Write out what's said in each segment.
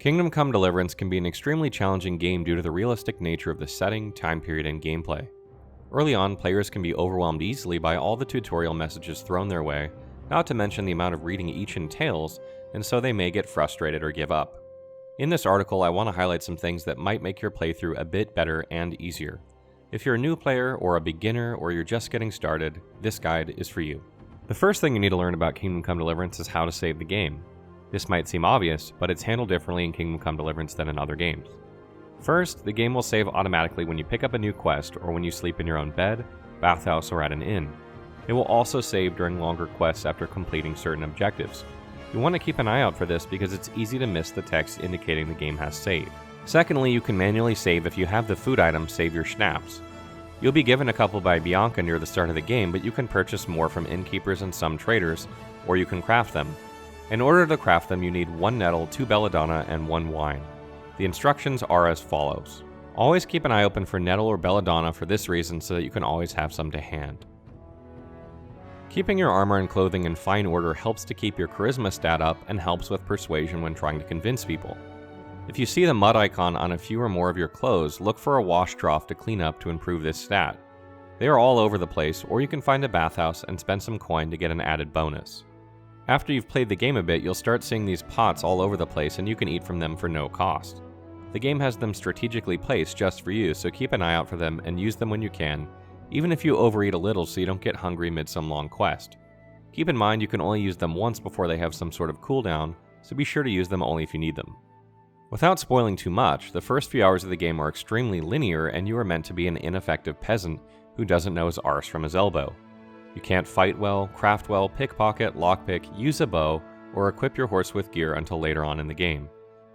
Kingdom Come Deliverance can be an extremely challenging game due to the realistic nature of the setting, time period, and gameplay. Early on, players can be overwhelmed easily by all the tutorial messages thrown their way, not to mention the amount of reading each entails, and so they may get frustrated or give up. In this article, I want to highlight some things that might make your playthrough a bit better and easier. If you're a new player or a beginner or you're just getting started, this guide is for you. The first thing you need to learn about Kingdom Come Deliverance is how to save the game. This might seem obvious, but it's handled differently in Kingdom Come Deliverance than in other games. First, the game will save automatically when you pick up a new quest or when you sleep in your own bed, bathhouse, or at an inn. It will also save during longer quests after completing certain objectives. You want to keep an eye out for this because it's easy to miss the text indicating the game has saved. Secondly, you can manually save if you have the food item Save Your Schnapps. You'll be given a couple by Bianca near the start of the game, but you can purchase more from innkeepers and some traders, or you can craft them. In order to craft them, you need 1 nettle, 2 belladonna, and 1 wine. The instructions are as follows. Always keep an eye open for nettle or belladonna for this reason so that you can always have some to hand. Keeping your armor and clothing in fine order helps to keep your charisma stat up and helps with persuasion when trying to convince people. If you see the mud icon on a few or more of your clothes, look for a wash trough to clean up to improve this stat. They are all over the place, or you can find a bathhouse and spend some coin to get an added bonus. After you've played the game a bit, you'll start seeing these pots all over the place and you can eat from them for no cost. The game has them strategically placed just for you, so keep an eye out for them and use them when you can, even if you overeat a little so you don't get hungry mid some long quest. Keep in mind you can only use them once before they have some sort of cooldown, so be sure to use them only if you need them. Without spoiling too much, the first few hours of the game are extremely linear and you are meant to be an ineffective peasant who doesn't know his arse from his elbow. You can't fight well, craft well, pickpocket, lockpick, use a bow, or equip your horse with gear until later on in the game.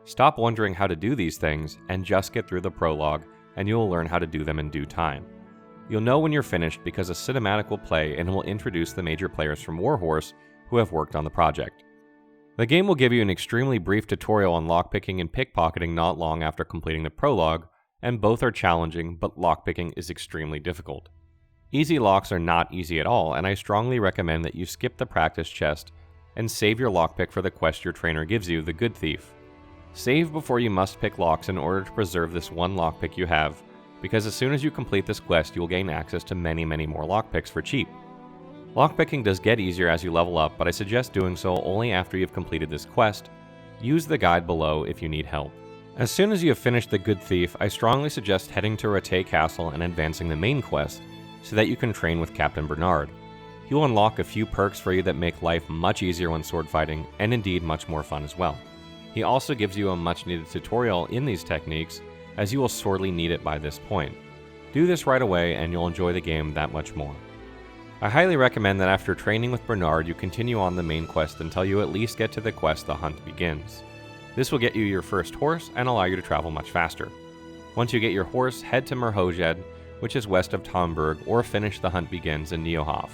Stop wondering how to do these things and just get through the prologue and you will learn how to do them in due time. You'll know when you're finished because a cinematic will play and it will introduce the major players from Warhorse who have worked on the project. The game will give you an extremely brief tutorial on lockpicking and pickpocketing not long after completing the prologue, and both are challenging, but lockpicking is extremely difficult. Easy locks are not easy at all, and I strongly recommend that you skip the practice chest and save your lockpick for the quest your trainer gives you, the Good Thief. Save before you must pick locks in order to preserve this one lockpick you have, because as soon as you complete this quest you will gain access to many more lockpicks for cheap. Lockpicking does get easier as you level up, but I suggest doing so only after you've completed this quest. Use the guide below if you need help. As soon as you have finished the Good Thief, I strongly suggest heading to Rattay Castle and advancing the main quest, so that you can train with Captain Bernard. He will unlock a few perks for you that make life much easier when sword fighting, and indeed much more fun as well. He also gives you a much needed tutorial in these techniques, as you will sorely need it by this point. Do this right away and you'll enjoy the game that much more. I highly recommend that after training with Bernard you continue on the main quest until you at least get to the quest The Hunt Begins. This will get you your first horse and allow you to travel much faster. Once you get your horse, head to Merhojed, which is west of Talmberg, or finish The Hunt Begins in Neohof,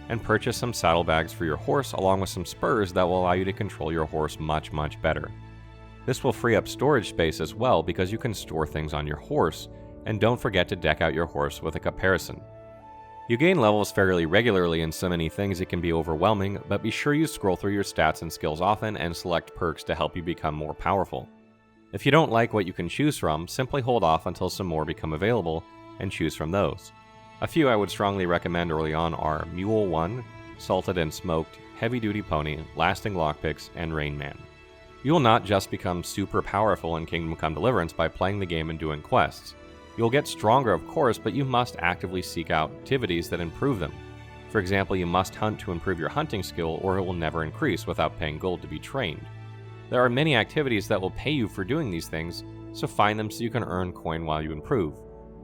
and purchase some saddlebags for your horse along with some spurs that will allow you to control your horse much better. This will free up storage space as well because you can store things on your horse, and don't forget to deck out your horse with a caparison. You gain levels fairly regularly in so many things it can be overwhelming, but be sure you scroll through your stats and skills often and select perks to help you become more powerful. If you don't like what you can choose from, simply hold off until some more become available and choose from those. A few I would strongly recommend early on are Mule 1, Salted and Smoked, Heavy Duty Pony, Lasting Lockpicks, and Rain Man. You will not just become super powerful in Kingdom Come Deliverance by playing the game and doing quests. You'll get stronger of course, but you must actively seek out activities that improve them. For example, you must hunt to improve your hunting skill or it will never increase without paying gold to be trained. There are many activities that will pay you for doing these things, so find them so you can earn coin while you improve.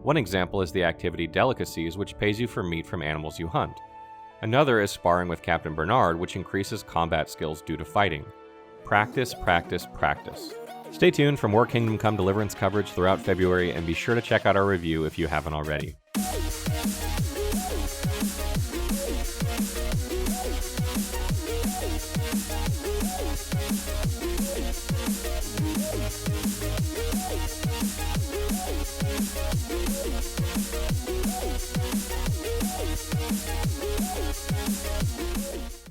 One example is the activity Delicacies, which pays you for meat from animals you hunt. Another is Sparring with Captain Bernard, which increases combat skills due to fighting. Practice. Stay tuned for more Kingdom Come Deliverance coverage throughout February, and be sure to check out our review if you haven't already.